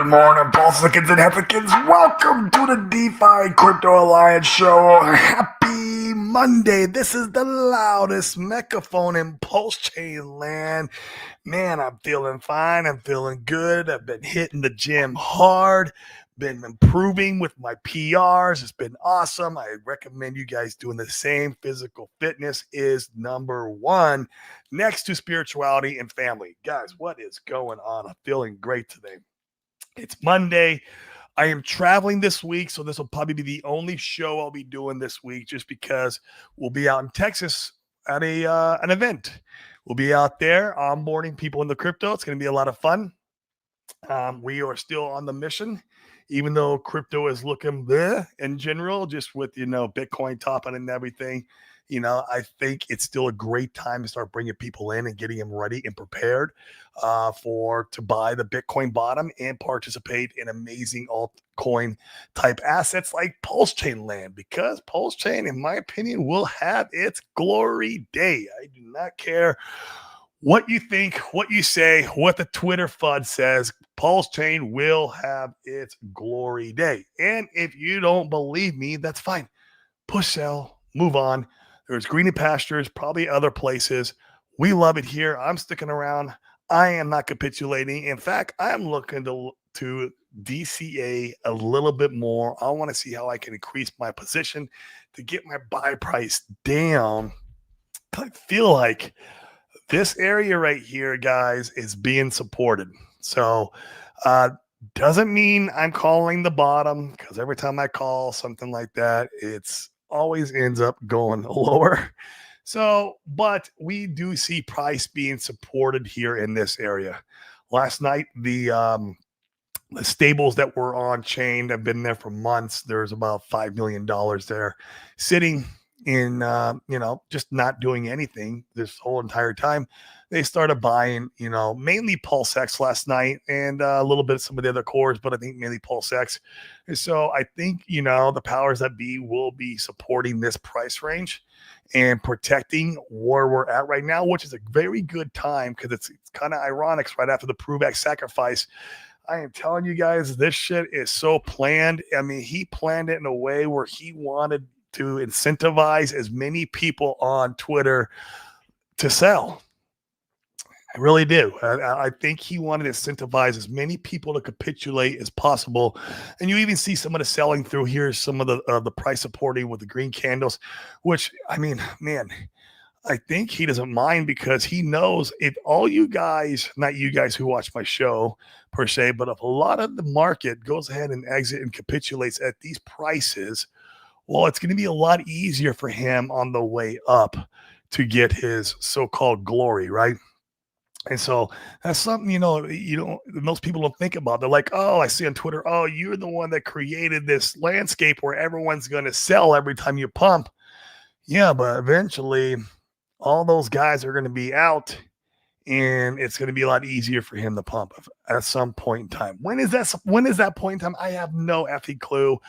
Good morning, Paulsicans and Hepikins. Welcome to the DeFi Crypto Alliance show. Happy Monday. This is the loudest megaphone in Pulse Chain land. Man, I'm feeling fine. I'm feeling good. I've been hitting the gym hard, been improving with my PRs. It's been awesome. I recommend you guys doing the same. Physical fitness is number one next to spirituality and family. Guys, what is going on? I'm feeling great today. It's Monday. I am traveling this week, so this will probably be the only show I'll be doing this week just because we'll be out in Texas at an event. We'll be out there onboarding people in the crypto. It's going to be a lot of fun. We are still on the mission, even though crypto is looking bleh in general, just with, Bitcoin topping and everything. I think it's still a great time to start bringing people in and getting them ready and prepared to buy the Bitcoin bottom and participate in amazing altcoin type assets like Pulse Chain land, because Pulse Chain, in my opinion, will have its glory day. I do not care what you think, what you say, what the Twitter FUD says. Pulse Chain will have its glory day. And if you don't believe me, that's fine. Push sell, move on. There's greener pastures, probably other places. We love it here. I'm sticking around. I am not capitulating. In fact, I'm looking to DCA a little bit more. I want to see how I can increase my position to get my buy price down. I feel like this area right here, guys, is being supported. So, doesn't mean I'm calling the bottom, because every time I call something like that, it's always ends up going lower. So, but we do see price being supported here in this area. Last night, the stables that were on chain have been there for months. There's about $5 million there sitting in, just not doing anything this whole entire time. They started buying, mainly PulseX last night and a little bit of some of the other cores, but I think mainly PulseX. And so I think, the powers that be will be supporting this price range and protecting where we're at right now, which is a very good time because it's kind of ironic right after the Pruvac sacrifice. I am telling you guys, this shit is so planned. I mean, he planned it in a way where he wanted to incentivize as many people on Twitter to sell. I really do. I think he wanted to incentivize as many people to capitulate as possible. And you even see some of the selling through here, some of the price supporting with the green candles, which, I mean, man, I think he doesn't mind, because he knows if all you guys, not you guys who watch my show per se, but if a lot of the market goes ahead and exit and capitulates at these prices, well, it's going to be a lot easier for him on the way up to get his so-called glory, right? And so that's something, most people don't think about. They're like, oh, I see on Twitter, oh, you're the one that created this landscape where everyone's going to sell every time you pump. Yeah, but eventually all those guys are going to be out, and it's going to be a lot easier for him to pump at some point in time. When is that point in time? I have no effing clue.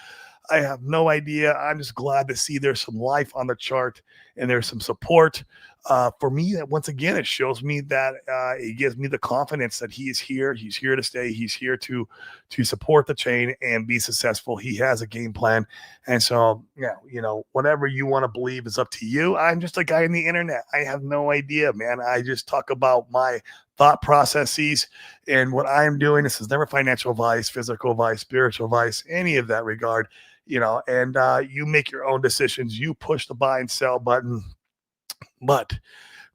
I have no idea. I'm just glad to see there's some life on the chart and there's some support. For me, once again, it shows me that it gives me the confidence that he is here. He's here to stay. He's here to support the chain and be successful. He has a game plan. And so, whatever you want to believe is up to you. I'm just a guy on the internet. I have no idea, man. I just talk about my thought processes and what I am doing. This is never financial advice, physical advice, spiritual advice, any of that regard. And you make your own decisions. You push the buy and sell button. But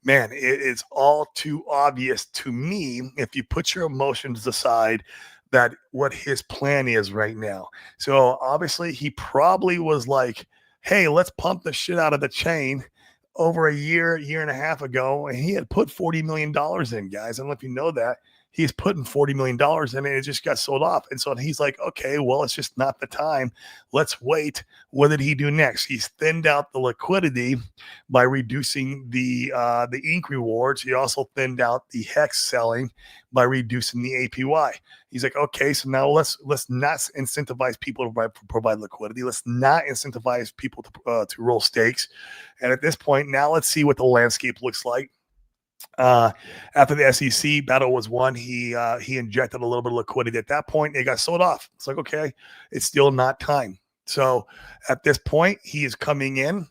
man, it is all too obvious to me, if you put your emotions aside, that what his plan is right now. So obviously he probably was like, hey, let's pump the shit out of the chain over a year and a half ago. And he had put $40 million in, guys. I don't know if you know that. He's putting $40 million in, and it just got sold off. And so he's like, okay, well, it's just not the time. Let's wait. What did he do next? He's thinned out the liquidity by reducing the ink rewards. He also thinned out the hex selling by reducing the APY. He's like, okay, so now let's not incentivize people to provide liquidity. Let's not incentivize people to roll stakes. And at this point, now let's see what the landscape looks like. Uh, After the SEC battle was won, he injected a little bit of liquidity. At that point, it got sold off. It's like, okay, it's still not time. So at this point, he is coming in.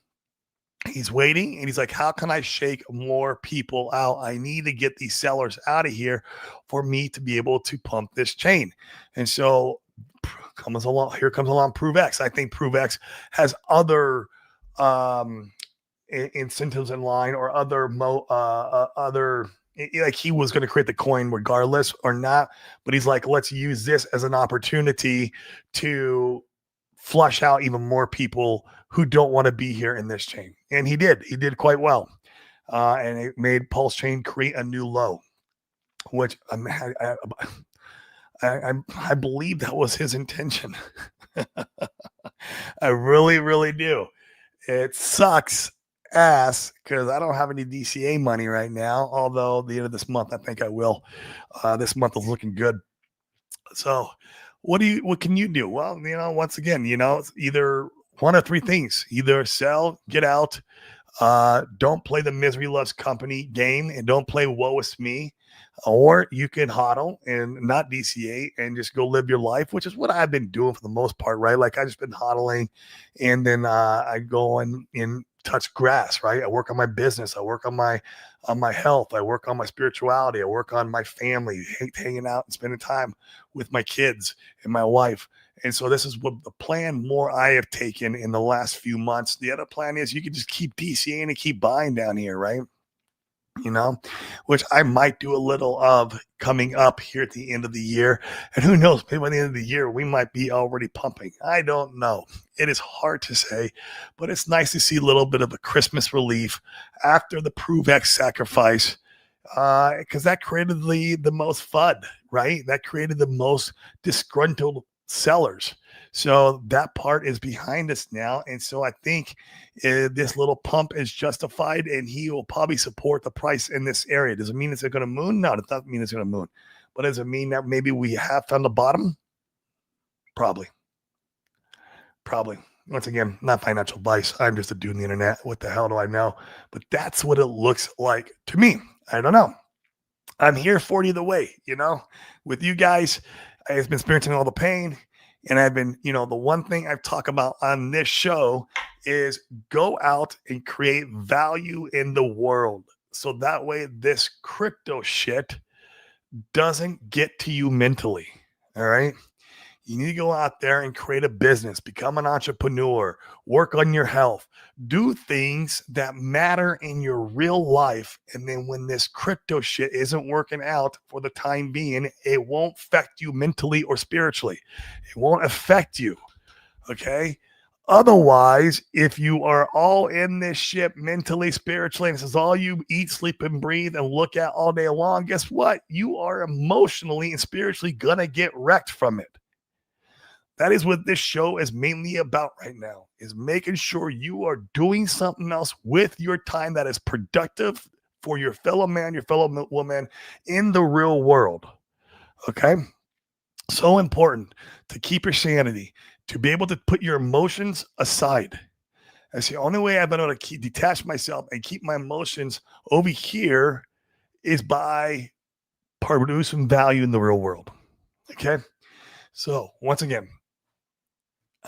He's waiting and he's like, how can I shake more people out? I need to get these sellers out of here for me to be able to pump this chain. And so here comes along ProveX. I think ProveX has other um, incentives in line or other like he was going to create the coin regardless or not, but he's like, let's use this as an opportunity to flush out even more people who don't want to be here in this chain. And he did quite well. And it made Pulse Chain create a new low, which I believe that was his intention. I really, really do. It sucks ass because I don't have any DCA money right now. Although the end of this month, I think I will. This month is looking good. So what can you do? Well, once again, it's either one of three things: either sell, get out, don't play the misery loves company game, and don't play woe is me. Or you can hodl and not DCA and just go live your life, which is what I've been doing for the most part, right? Like I just been hodling, and then I go and touch grass, right? I work on my business, I work on my health, I work on my spirituality, I work on my family, hanging out and spending time with my kids and my wife. And so this is what the plan more I have taken in the last few months. The other plan is you can just keep DCAing and keep buying down here, right? Which I might do a little of coming up here at the end of the year. And who knows, maybe by the end of the year, we might be already pumping. I don't know. It is hard to say, but it's nice to see a little bit of a Christmas relief after the ProveX sacrifice, because that created the most FUD, right? That created the most disgruntled sellers. So that part is behind us now. And so I think this little pump is justified, and he will probably support the price in this area. Does it mean it's going to moon? No, it doesn't mean it's going to moon. But does it mean that maybe we have found the bottom? Probably. Once again, not financial advice. I'm just a dude on the internet. What the hell do I know? But that's what it looks like to me. I don't know. I'm here for you the way, with you guys. I've been experiencing all the pain. And I've been, the one thing I've talked about on this show is go out and create value in the world. So that way this crypto shit doesn't get to you mentally. All right. You need to go out there and create a business, become an entrepreneur, work on your health, do things that matter in your real life. And then when this crypto shit isn't working out for the time being, it won't affect you mentally or spiritually. It won't affect you. Okay. Otherwise, if you are all in this shit mentally, spiritually, and this is all you eat, sleep, and breathe and look at all day long, guess what? You are emotionally and spiritually going to get wrecked from it. That is what this show is mainly about right now, is making sure you are doing something else with your time that is productive for your fellow man, your fellow woman in the real world. Okay? So important to keep your sanity, to be able to put your emotions aside. That's the only way I've been able to detach myself and keep my emotions over here is by producing value in the real world. Okay? So once again,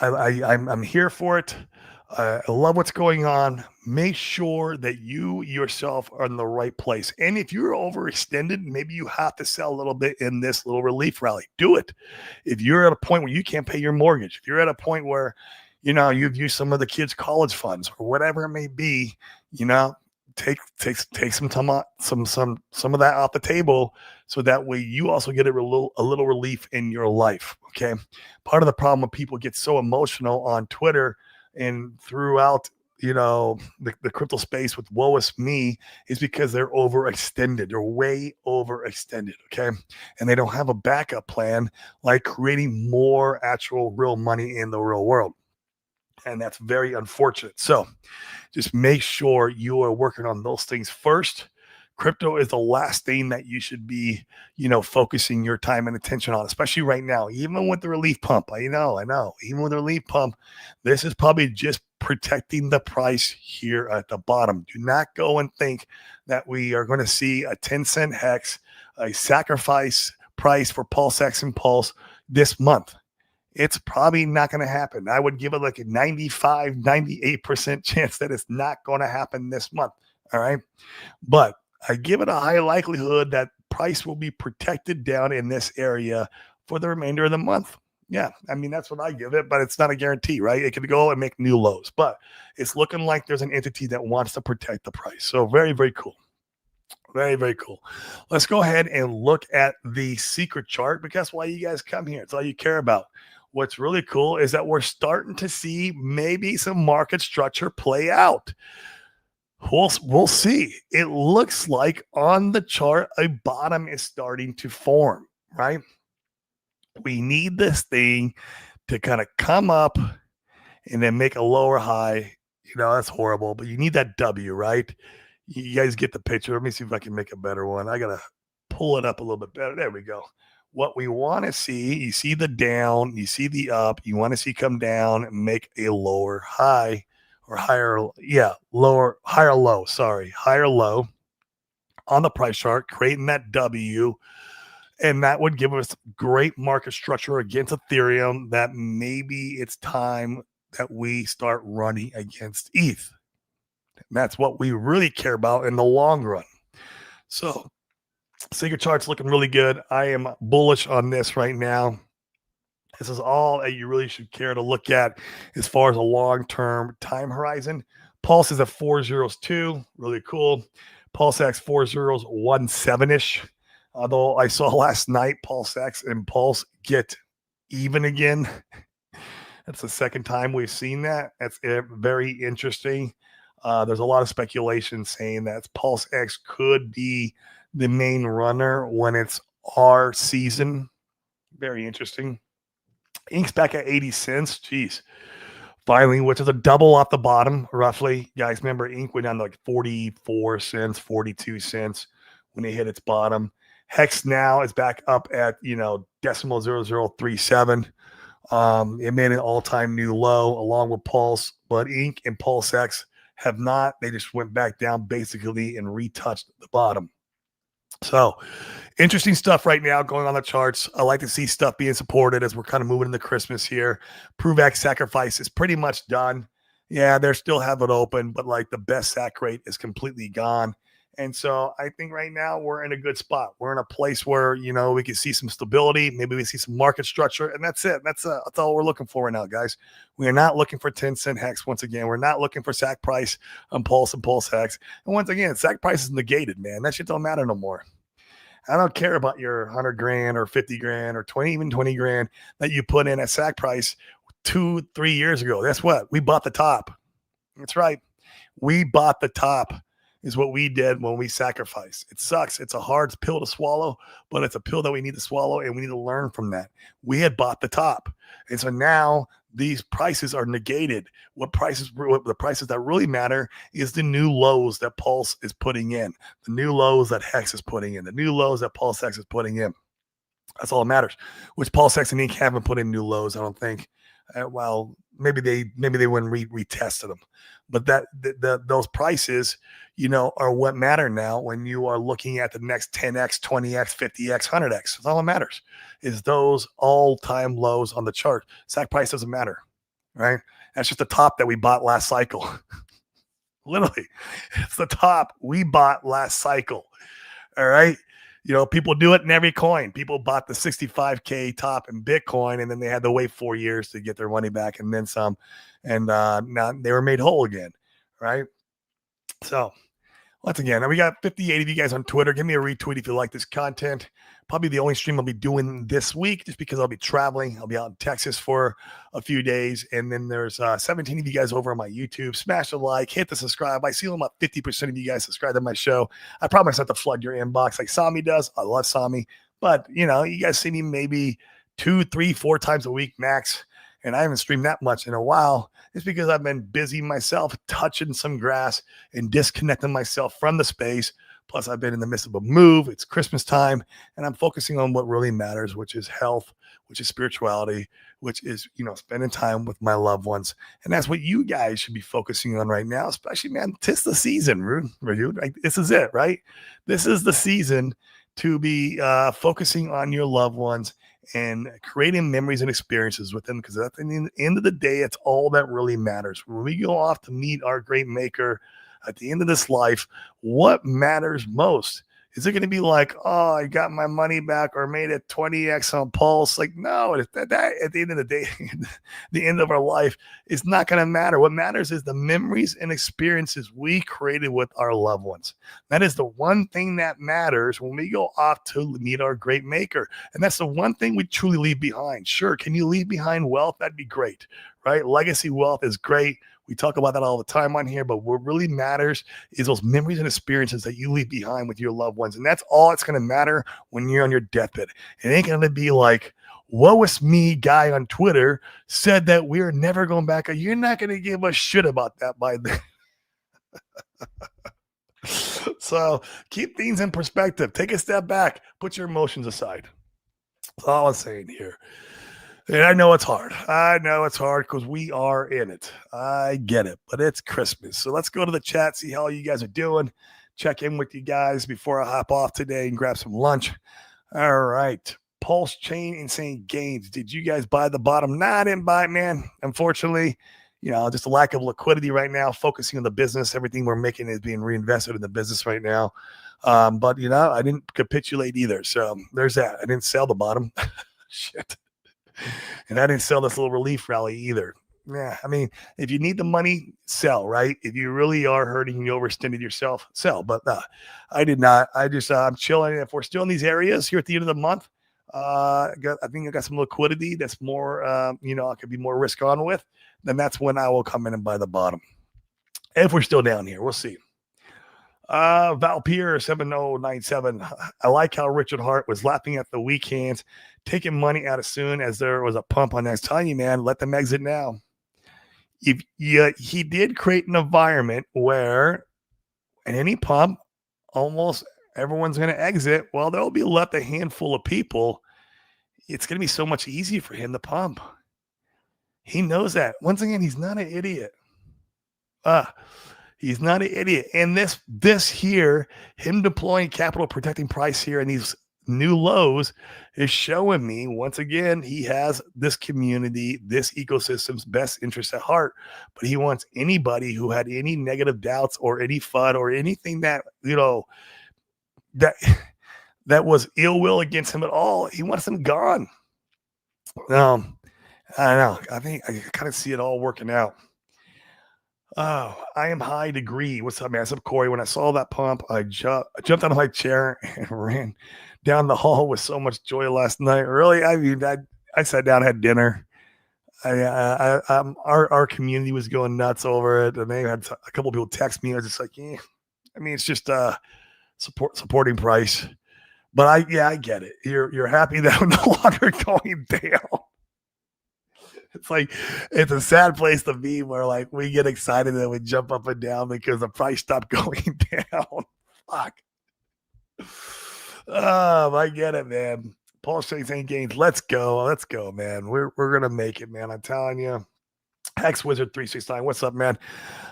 I'm here for it. I love what's going on. Make sure that you yourself are in the right place. And if you're overextended, maybe you have to sell a little bit in this little relief rally. Do it. If you're at a point where you can't pay your mortgage, if you're at a point where, you've used some of the kids' college funds or whatever it may be, take some time, some of that off the table, so that way you also get a little relief in your life. Okay. Part of the problem when people get so emotional on Twitter and throughout, the crypto space with woe is me is because they're overextended. They're way overextended. Okay. And they don't have a backup plan, like creating more actual real money in the real world. And that's very unfortunate. So just make sure you are working on those things first. Crypto is the last thing that you should be, focusing your time and attention on, especially right now, even with the relief pump. I know, even with the relief pump, this is probably just protecting the price here at the bottom. Do not go and think that we are going to see a 10-cent hex, a sacrifice price for Pulse X and Pulse this month. It's probably not going to happen. I would give it like a 95, 98% chance that it's not going to happen this month. All right. But I give it a high likelihood that price will be protected down in this area for the remainder of the month. Yeah, I mean, that's what I give it, but it's not a guarantee, right? It could go and make new lows, but it's looking like there's an entity that wants to protect the price. So very, very cool. Very, very cool. Let's go ahead and look at the secret chart, because that's why you guys come here. It's all you care about. What's really cool is that we're starting to see maybe some market structure play out. We'll see. It looks like on the chart, a bottom is starting to form, right? We need this thing to kind of come up and then make a lower high. You know, that's horrible, but you need that W, right? You guys get the picture. Let me see if I can make a better one. I got to pull it up a little bit better. There we go. What we want to see, you see the down, you see the up, you want to see come down and make a lower high or higher. Yeah, lower, higher low. Sorry, higher low on the price chart, creating that W. And that would give us great market structure against Ethereum that maybe it's time that we start running against ETH. And that's what we really care about in the long run. So secret chart's looking really good. I am bullish on this right now. This is all that you really should care to look at as far as a long-term time horizon. Pulse is at 402, really cool. Pulse X 4017-ish. Although I saw last night Pulse X and Pulse get even again. That's the second time we've seen that. That's very interesting. There's a lot of speculation saying that Pulse X could be the main runner when it's our season. Very interesting. Ink's back at 80 cents. Jeez. Finally, which is a double off the bottom, roughly. Guys, remember Ink went down to like 44 cents, 42 cents when it hit its bottom. Hex now is back up at, decimal 0037. It made an all-time new low along with Pulse, but Ink and Pulse X have not. They just went back down basically and retouched the bottom. So interesting stuff right now going on the charts. I like to see stuff being supported as we're kind of moving into Christmas here. ProveX sacrifice is pretty much done. Yeah, they're still have it open, but like the best sac rate is completely gone. And so I think right now we're in a good spot. We're in a place where, we can see some stability. Maybe we see some market structure, and that's it. That's all we're looking for right now, guys. We are not looking for 10-cent hex once again. We're not looking for sac price on Pulse and Pulse hex. And once again, sac price is negated, man. That shit don't matter no more. I don't care about your 100 grand or 50 grand or 20 grand that you put in at sac price 2-3 years ago. That's what we bought the top. That's right. We bought the top. Is what we did when we sacrificed. It sucks. It's a hard pill to swallow, but it's a pill that we need to swallow, and we need to learn from that. We had bought the top. And so now these prices are negated. The prices that really matter is the new lows that Pulse is putting in, the new lows that Hex is putting in, the new lows that Pulse X is putting in. That's all that matters, which Pulse X and Ink haven't put in new lows, I don't think. Well, maybe they went and retested them, but those prices, are what matter now when you are looking at the next 10x, 20x, 50x, 100x. That's all that matters is those all-time lows on the chart. Sac price doesn't matter, right? That's just the top that we bought last cycle. Literally, it's the top we bought last cycle. All right. People do it in every coin. People bought the 65K top in Bitcoin, and then they had to wait 4 years to get their money back and then some. And now they were made whole again, right? So once again, we got 58 of you guys on Twitter. Give me a retweet if you like this content. Probably the only stream I'll be doing this week just because I'll be traveling. I'll be out in Texas for a few days. And then there's 17 of you guys over on my YouTube. Smash the like, hit the subscribe. I see about 50% of you guys subscribe to my show. I promise not to flood your inbox like Sami does. I love Sami. But, you guys see me maybe 2, 3, 4 times a week max. And I haven't streamed that much in a while. It's because I've been busy myself touching some grass and disconnecting myself from the space. Plus, I've been in the midst of a move. It's Christmas time, and I'm focusing on what really matters, which is health, which is spirituality, which is, spending time with my loved ones. And that's what you guys should be focusing on right now, especially, man. Tis the season, Ryu. Like, this is it, right? This is the season to be focusing on your loved ones and creating memories and experiences with them, because at the end of the day, it's all that really matters. When we go off to meet our great maker at the end of this life, what matters most? Is it going to be like, oh, I got my money back or made it 20x on Pulse? Like, no, at the end of the day, the end of our life, it's not going to matter. What matters is the memories and experiences we created with our loved ones. That is the one thing that matters when we go off to meet our great maker. And that's the one thing we truly leave behind. Sure, can you leave behind wealth? That'd be great, right? Legacy wealth is great. We talk about that all the time on here, but what really matters is those memories and experiences that you leave behind with your loved ones. And that's all it's going to matter when you're on your deathbed. It ain't going to be like, what was me guy on Twitter said that we're never going back. You're not going to give a shit about that by then. So keep things in perspective. Take a step back. Put your emotions aside. That's all I'm saying here. And I know it's hard. I know it's hard because we are in it. I get it, but it's Christmas. So let's go to the chat, see how you guys are doing. Check in with you guys before I hop off today and grab some lunch. All right. Pulse Chain Insane Gains. Did you guys buy the bottom? Nah, I didn't buy it, man. Unfortunately, just a lack of liquidity right now, focusing on the business. Everything we're making is being reinvested in the business right now. But, I didn't capitulate either. So there's that. I didn't sell the bottom. Shit. And I didn't sell this little relief rally either. Yeah, I mean, if you need the money, sell, right? If you really are hurting and you overextended yourself, sell. But I did not. I'm chilling. If we're still in these areas here at the end of the month, I think I got some liquidity that's more, I could be more risk on with, then that's when I will come in and buy the bottom. If we're still down here, we'll see. Valpier 7097. I like how Richard Hart was laughing at the weak hands, taking money out as soon as there was a pump on that. I was telling you, man, let them exit now. He did create an environment where in any pump, almost everyone's going to exit. Well, there'll be left a handful of people. It's going to be so much easier for him to pump. He knows that. Once again, he's not an idiot. He's not an idiot. And this here, him deploying capital protecting price here in these new lows is showing me, once again, he has this community, this ecosystem's best interest at heart. But he wants anybody who had any negative doubts or any FUD or anything that, that was ill will against him at all. He wants them gone. I don't know. I think I kind of see it all working out. Oh, I am high degree. What's up, man? What's up, Corey? When I saw that pump, I jumped out of my chair and ran down the hall with so much joy last night. Really, I mean, I sat down, had dinner. Our community was going nuts over it, and they had a couple of people text me. I was just like, yeah. I mean, it's just supporting price. But I get it. You're happy that we're no longer going down. It's like, it's a sad place to be where like we get excited and we jump up and down because the price stopped going down. Fuck. I get it, man. Paul Shanks ain't gains. Let's go, man. We're gonna make it, man. I'm telling you. Hex Wizard 369. What's up, man?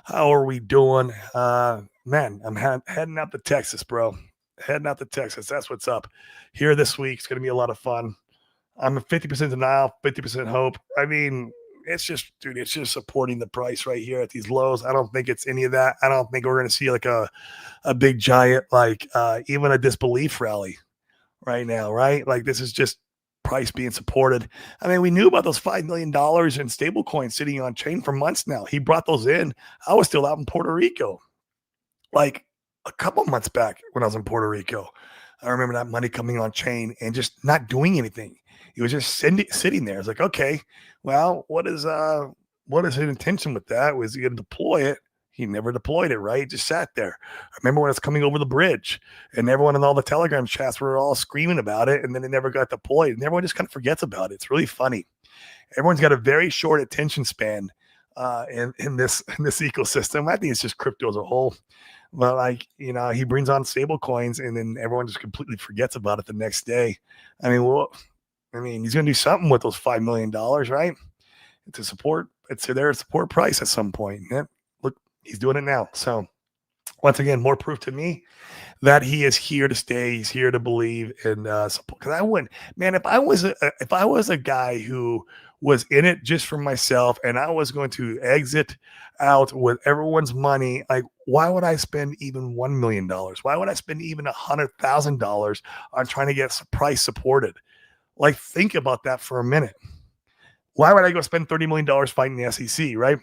How are we doing? Man, I'm heading out to Texas, bro. Heading out to Texas. That's what's up. Here this week. It's gonna be a lot of fun. I'm 50% denial, 50% hope. I mean, it's just supporting the price right here at these lows. I don't think it's any of that. I don't think we're going to see like a big giant, like even a disbelief rally right now, right? Like this is just price being supported. I mean, we knew about those $5 million in stable coins sitting on chain for months now. He brought those in. I was still out in Puerto Rico, like a couple months back when I was in Puerto Rico. I remember that money coming on chain and just not doing anything. He was just sitting there. It's like, okay, well, what is his intention with that? Was he going to deploy it? He never deployed it, right? He just sat there. I remember when it's coming over the bridge and everyone in all the Telegram chats were all screaming about it, and then it never got deployed, and everyone just kind of forgets about it. It's really funny. Everyone's got a very short attention span in this ecosystem. I think it's just crypto as a whole. But like, he brings on stable coins and then everyone just completely forgets about it the next day. I mean, I mean, he's going to do something with those $5 million, right? To support, it's their support price at some point. Yeah, look, he's doing it now. So once again, more proof to me that he is here to stay. He's here to believe in support. Because I wouldn't, man. If I was a guy who was in it just for myself, and I was going to exit out with everyone's money, like why would I spend even $1 million? Why would I spend even $100,000 on trying to get price supported? Like, think about that for a minute. Why would I go spend $30 million fighting the SEC, right?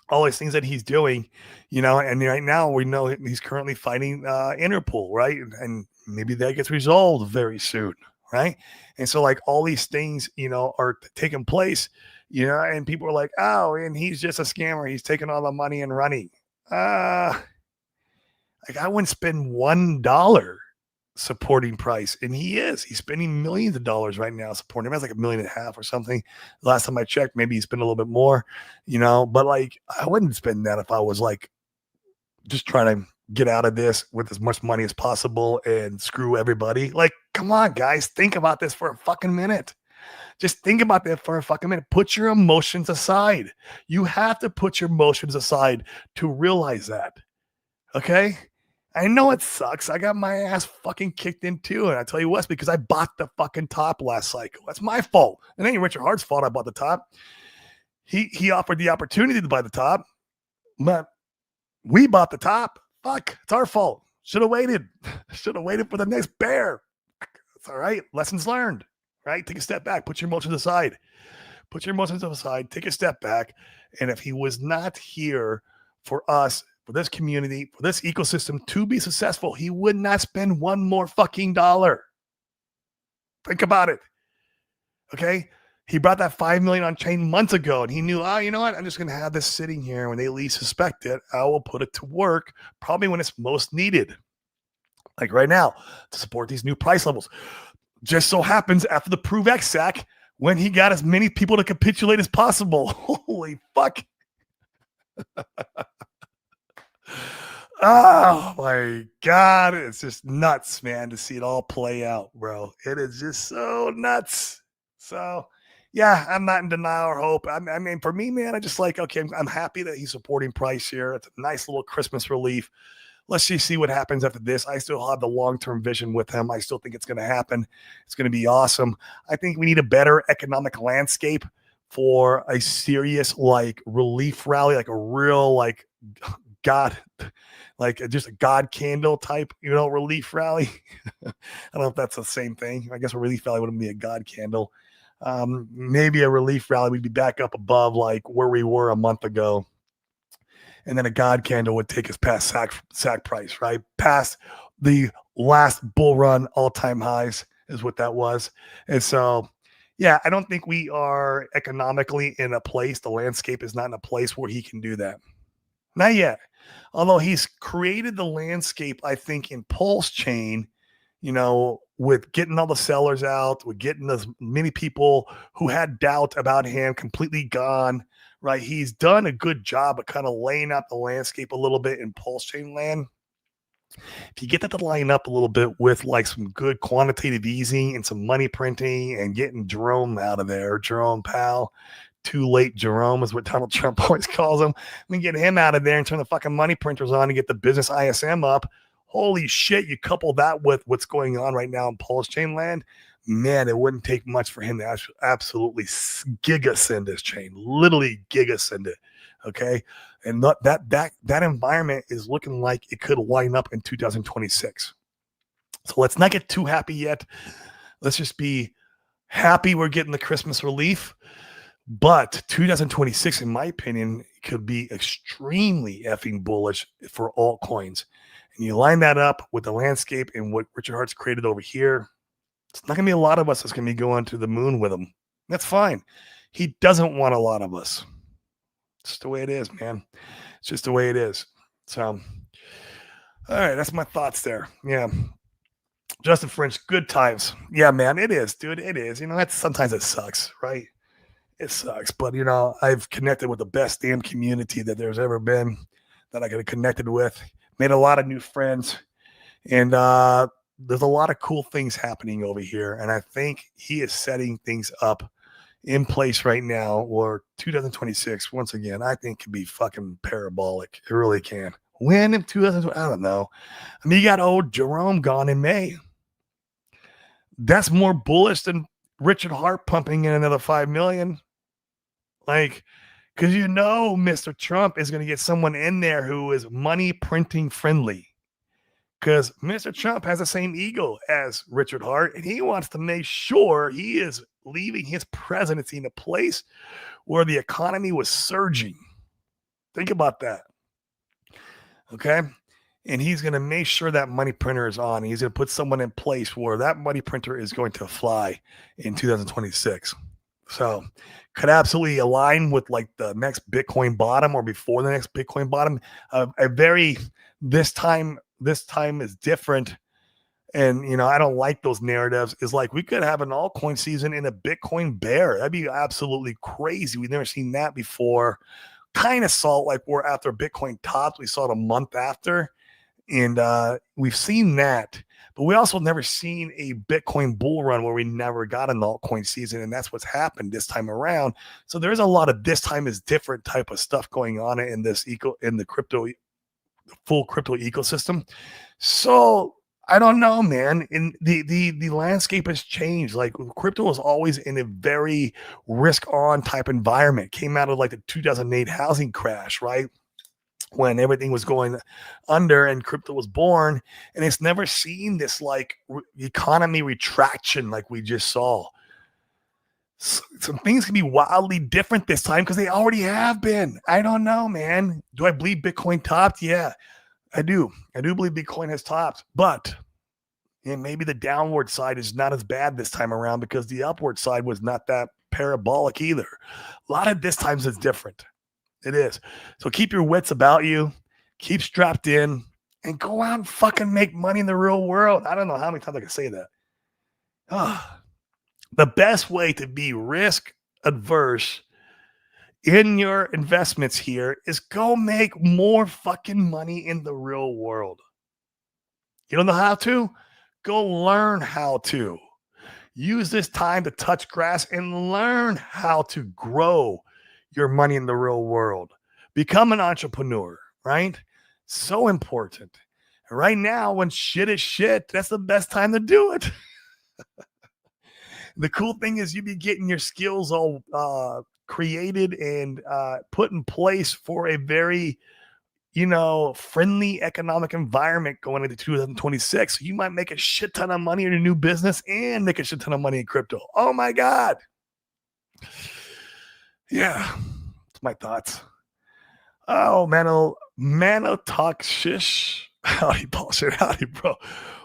All these things that he's doing, and right now we know he's currently fighting Interpol, right? And maybe that gets resolved very soon, right? And so like all these things, are taking place, and people are like, oh, and he's just a scammer. He's taking all the money and running. Like I wouldn't spend $1 supporting Price, and he's spending millions of dollars right now supporting him. That's like $1.5 million or something. Last time I checked, maybe he spent a little bit more, but like I wouldn't spend that if I was like just trying to get out of this with as much money as possible and screw everybody. Like, come on, guys, think about this for a fucking minute. Just think about that for a fucking minute. Put your emotions aside. You have to put your emotions aside to realize that. Okay? I know it sucks. I got my ass fucking kicked in too. And I tell you what, because I bought the fucking top last cycle. That's my fault. It ain't Richard Hart's fault I bought the top. He offered the opportunity to buy the top, but we bought the top. Fuck, it's our fault. Should have waited. Should have waited for the next bear. It's all right. Lessons learned, right? Take a step back. Put your emotions aside. Put your emotions aside. Take a step back. And if he was not here for us, for this community, for this ecosystem to be successful, he would not spend one more fucking dollar. Think about it. Okay? He brought that $5 million on chain months ago, and he knew, you know what? I'm just going to have this sitting here. When they least suspect it, I will put it to work probably when it's most needed. Like right now, to support these new price levels. Just so happens after the Prove X sack, when he got as many people to capitulate as possible. Holy fuck. Oh my God. It's just nuts, man, to see it all play out, bro. It is just so nuts. So, yeah, I'm not in denial or hope. I mean, for me, man, I just like, okay, I'm happy that he's supporting Price here. It's a nice little Christmas relief. Let's just see what happens after this. I still have the long-term vision with him. I still think it's going to happen. It's going to be awesome. I think we need a better economic landscape for a serious, like, relief rally, like a real, like, God, like just a God candle type, relief rally. I don't know if that's the same thing. I guess a relief rally wouldn't be a God candle. Maybe a relief rally, we'd be back up above like where we were a month ago. And then a God candle would take us past sack price, right? Past the last bull run all-time highs is what that was. And so, yeah, I don't think we are economically in a place, the landscape is not in a place where he can do that. Not yet. Although he's created the landscape, I think, in Pulse Chain, with getting all the sellers out, with getting as many people who had doubt about him completely gone, right? He's done a good job of kind of laying out the landscape a little bit in Pulse Chain land. If you get that to line up a little bit with like some good quantitative easing and some money printing and getting Jerome out of there, Jerome Powell, too late Jerome is what Donald Trump always calls him. We get him out of there and turn the fucking money printers on and get the business ISM up. Holy shit, you couple that with what's going on right now in Pulse Chain land, man, it wouldn't take much for him to absolutely gigasend this chain, literally gigasend it, okay? And that environment is looking like it could line up in 2026. So let's not get too happy yet. Let's just be happy we're getting the Christmas relief. But 2026, in my opinion, could be extremely effing bullish for altcoins. And you line that up with the landscape and what Richard Hart's created over here, it's not going to be a lot of us that's going to be going to the moon with him. That's fine. He doesn't want a lot of us. It's just the way it is, man. It's just the way it is. So, all right, that's my thoughts there. Yeah. Justin French, good times. Yeah, man, it is, dude. It is. Sometimes it sucks, right? It sucks, but I've connected with the best damn community that there's ever been, that I could have connected with, made a lot of new friends, and there's a lot of cool things happening over here. And I think he is setting things up in place right now, or 2026, once again, I think can be fucking parabolic. It really can. When in 2020, I don't know. I mean, you got old Jerome gone in May. That's more bullish than Richard Hart pumping in another 5 million. Like, because Mr. Trump is going to get someone in there who is money printing friendly. Because Mr. Trump has the same ego as Richard Hart, and he wants to make sure he is leaving his presidency in a place where the economy was surging. Think about that. Okay? And he's going to make sure that money printer is on. He's going to put someone in place where that money printer is going to fly in 2026. So could absolutely align with like the next Bitcoin bottom or before the next Bitcoin bottom. This time is different. And, I don't like those narratives. It's like we could have an altcoin season in a Bitcoin bear. That'd be absolutely crazy. We've never seen that before. Kind of saw it like we're after Bitcoin tops. We saw it a month after. And we've seen that. But we also never seen a Bitcoin bull run where we never got an altcoin season. And that's what's happened this time around. So there's a lot of this time is different type of stuff going on in the full crypto ecosystem. So I don't know, man. In the landscape has changed. Like crypto was always in a very risk-on type environment. Came out of like the 2008 housing crash, right? When everything was going under and crypto was born, and it's never seen this like economy retraction like we just saw. Some things can be wildly different this time because they already have been. I don't know, man. Do I believe Bitcoin topped? Yeah, I do. I do believe Bitcoin has topped, but maybe the downward side is not as bad this time around because the upward side was not that parabolic either. A lot of this times is different. It is. So keep your wits about you, keep strapped in, and go out and fucking make money in the real world. I don't know how many times I can say that. The best way to be risk adverse in your investments here is go make more fucking money in the real world. You don't know how to? Go learn how to. Use this time to touch grass and learn how to grow your money in the real world. Become an entrepreneur, right? So important. Right now, when shit is shit, that's the best time to do it. The cool thing is you be getting your skills all created and put in place for a very, friendly economic environment going into 2026. So you might make a shit ton of money in your new business and make a shit ton of money in crypto. Oh my God. Yeah, that's my thoughts. Oh, Mano talk shish. Howdy, bullshit. Howdy, bro.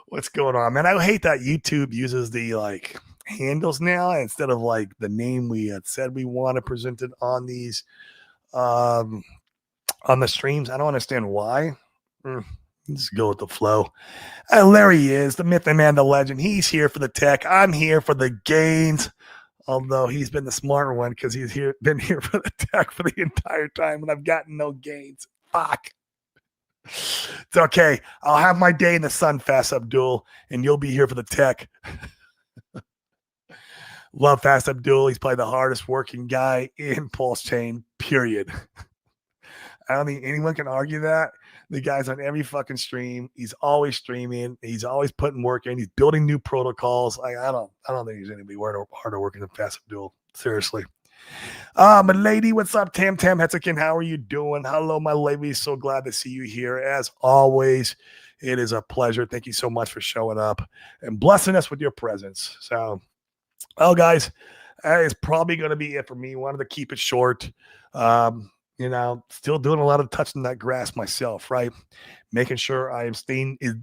What's going on, man? I hate that YouTube uses the like handles now instead of like the name we had said we want to present it on these on the streams. I don't understand why. Just go with the flow. Larry is the myth, the man, the legend. He's here for the tech. I'm here for the gains. Although he's been the smarter one because he's been here for the tech for the entire time, and I've gotten no gains. Fuck. It's okay. I'll have my day in the sun, Fast Abdul, and you'll be here for the tech. Love Fast Abdul. He's probably the hardest working guy in Pulse Chain, period. I don't think anyone can argue that. The guy's on every fucking stream. He's always streaming. He's always putting work in. He's building new protocols. I don't think there's anybody harder working than Fast Abdul. Seriously. My lady, what's up? Tam Hetzikin, how are you doing? Hello, my lady. So glad to see you here. As always, it is a pleasure. Thank you so much for showing up and blessing us with your presence. So, guys, that is probably going to be it for me. Wanted to keep it short. Still doing a lot of touching that grass myself, right? Making sure I am staying as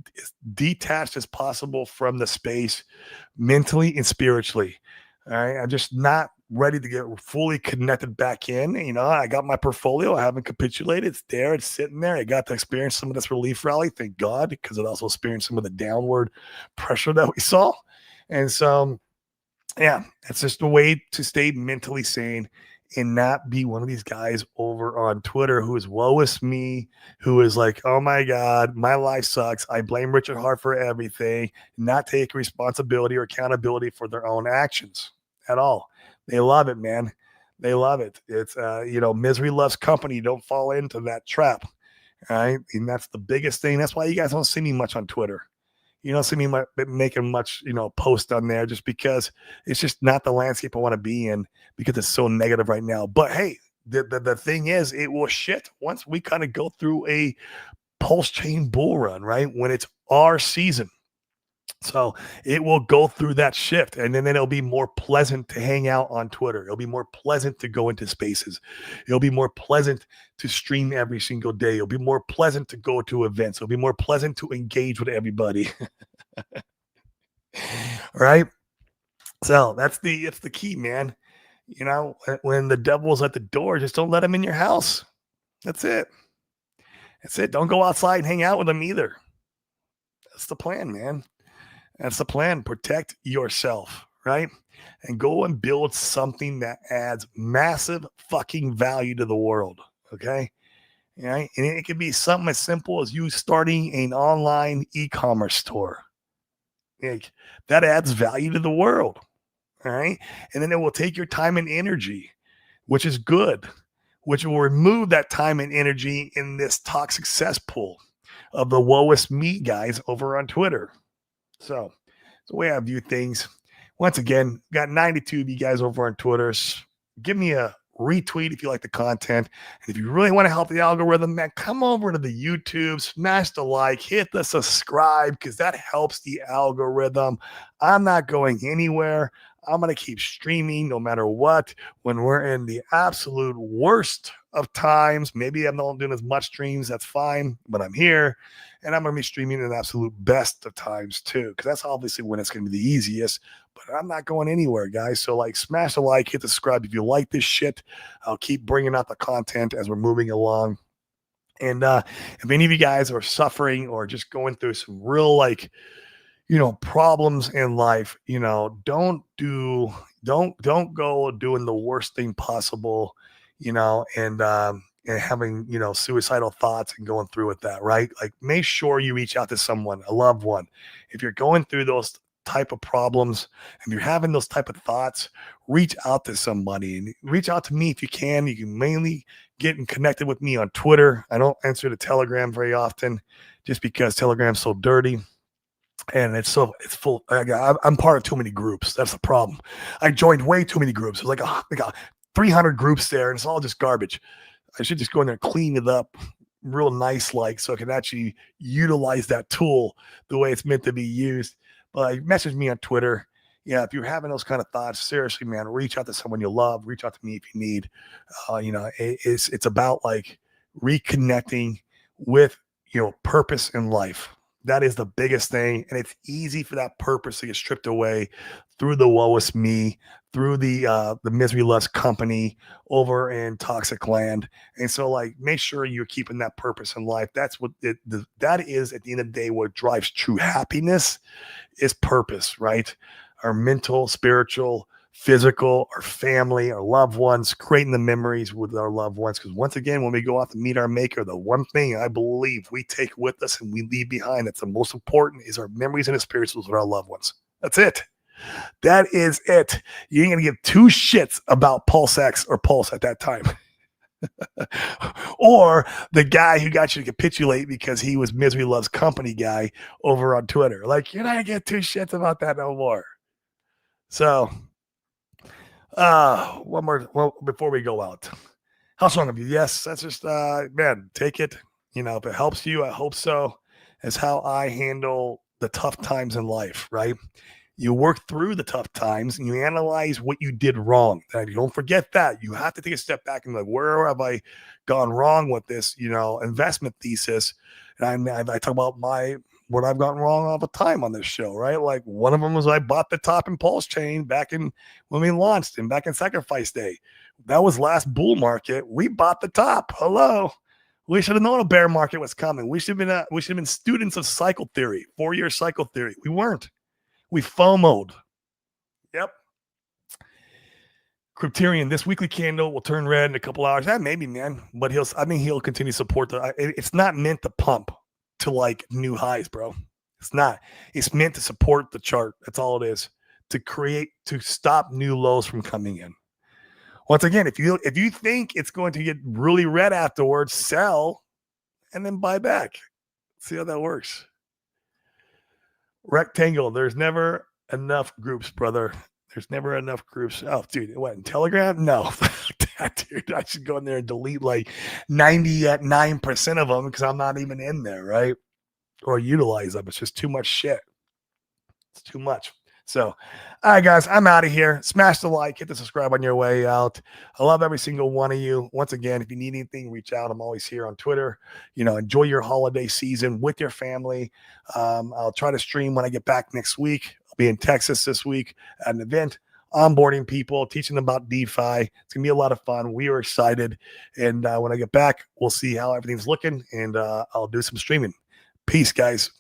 detached as possible from the space mentally and spiritually. All right. I'm just not ready to get fully connected back in. I got my portfolio. I haven't capitulated. It's there. It's sitting there. I got to experience some of this relief rally. Thank God, because it also experienced some of the downward pressure that we saw. And so, yeah, it's just a way to stay mentally sane and not be one of these guys over on Twitter who is lowest me, who is like, oh my God, my life sucks. I blame Richard Hart for everything, not take responsibility or accountability for their own actions at all. They love it, man. They love it. It's, misery loves company. Don't fall into that trap. Right. And that's the biggest thing. That's why you guys don't see me much on Twitter. You don't see me making much, post on there just because it's just not the landscape I want to be in because it's so negative right now. But hey, the thing is, it will shit once we kind of go through a pulse chain bull run, right? When it's our season. So it will go through that shift, and then it'll be more pleasant to hang out on Twitter. It'll be more pleasant to go into spaces. It'll be more pleasant to stream every single day. It'll be more pleasant to go to events. It'll be more pleasant to engage with everybody. Right? So it's the key, man. When the devil's at the door, just don't let him in your house. That's it. That's it. Don't go outside and hang out with him either. That's the plan, man. That's the plan. Protect yourself, right? And go and build something that adds massive fucking value to the world. Okay. Right. And it could be something as simple as you starting an online e-commerce store. Like, that adds value to the world. All right. And then it will take your time and energy, which is good, which will remove that time and energy in this toxic cesspool of the lowest me guys over on Twitter. So it's the way I view things. Once again, got 92 of you guys over on Twitter. Give me a retweet if you like the content. And if you really want to help the algorithm, man, come over to the YouTube, smash the like, hit the subscribe, because that helps the algorithm. I'm not going anywhere. I'm going to keep streaming no matter what. When we're in the absolute worst of times, maybe I'm not doing as much streams, that's fine, but I'm here. And I'm going to be streaming in the absolute best of times too, because that's obviously when it's going to be the easiest. But I'm not going anywhere, guys. So smash the like, hit the subscribe if you like this shit. I'll keep bringing out the content as we're moving along. And if any of you guys are suffering or just going through some real problems in life, don't go doing the worst thing possible, and having, suicidal thoughts and going through with that, right? Like, make sure you reach out to someone, a loved one. If you're going through those type of problems, if you're having those type of thoughts, reach out to somebody, and reach out to me if you can. You can mainly get connected with me on Twitter. I don't answer the Telegram very often just because Telegram's so dirty. And it's full. I'm part of too many groups. That's the problem. I joined way too many groups. There's like a 300 groups there, and it's all just garbage. I should just go in there and clean it up real nice, so I can actually utilize that tool the way it's meant to be used. But message me on Twitter. Yeah, if you're having those kind of thoughts, seriously, man, reach out to someone you love. Reach out to me if you need. It's about reconnecting with purpose in life. That is the biggest thing. And it's easy for that purpose to get stripped away through the lowest me, through the misery loves company over in toxic land. And so make sure you're keeping that purpose in life. That's what that is at the end of the day, what drives true happiness is purpose, right? Our mental, spiritual, physical, our family, our loved ones, creating the memories with our loved ones. Because once again, when we go out to meet our maker, the one thing I believe we take with us and we leave behind that's the most important is our memories and experiences with our loved ones. That's it. That is it. You ain't gonna give two shits about Pulse X or Pulse at that time. Or the guy who got you to capitulate because he was Misery Loves Company guy over on Twitter. You're not gonna get two shits about that no more. So one more before we go out. How strong of you? Yes, that's just man, take it. If it helps you, I hope so. It's how I handle the tough times in life, right? You work through the tough times and you analyze what you did wrong. And you don't forget that. You have to take a step back and where have I gone wrong with this, investment thesis? And I talk about what I've gotten wrong all the time on this show, right? Like, one of them was I bought the top impulse chain back in when we launched and back in Sacrifice Day. That was last bull market. We bought the top. Hello. We should have known a bear market was coming. We should have been students of cycle theory, 4-year cycle theory. We weren't. We FOMO'd. Yep. Krypterian, this weekly candle will turn red in a couple hours. Maybe, man, but he'll continue to support it's not meant to pump to like new highs, bro. It's not. It's meant to support the chart. That's all it is. To stop new lows from coming in. Once again, if you think it's going to get really red afterwards, sell and then buy back. See how that works. Rectangle, there's never enough groups, brother. There's never enough groups. Oh, dude, what, in Telegram? No. Dude, I should go in there and delete like 99% of them because I'm not even in there, right? Or utilize them. It's just too much shit. It's too much. So, all right, guys, I'm out of here. Smash the like, hit the subscribe on your way out. I love every single one of you. Once again, if you need anything, reach out. I'm always here on Twitter. Enjoy your holiday season with your family. I'll try to stream when I get back next week. I'll be in Texas this week at an event, onboarding people, teaching them about DeFi. It's going to be a lot of fun. We are excited. And when I get back, we'll see how everything's looking, and I'll do some streaming. Peace, guys.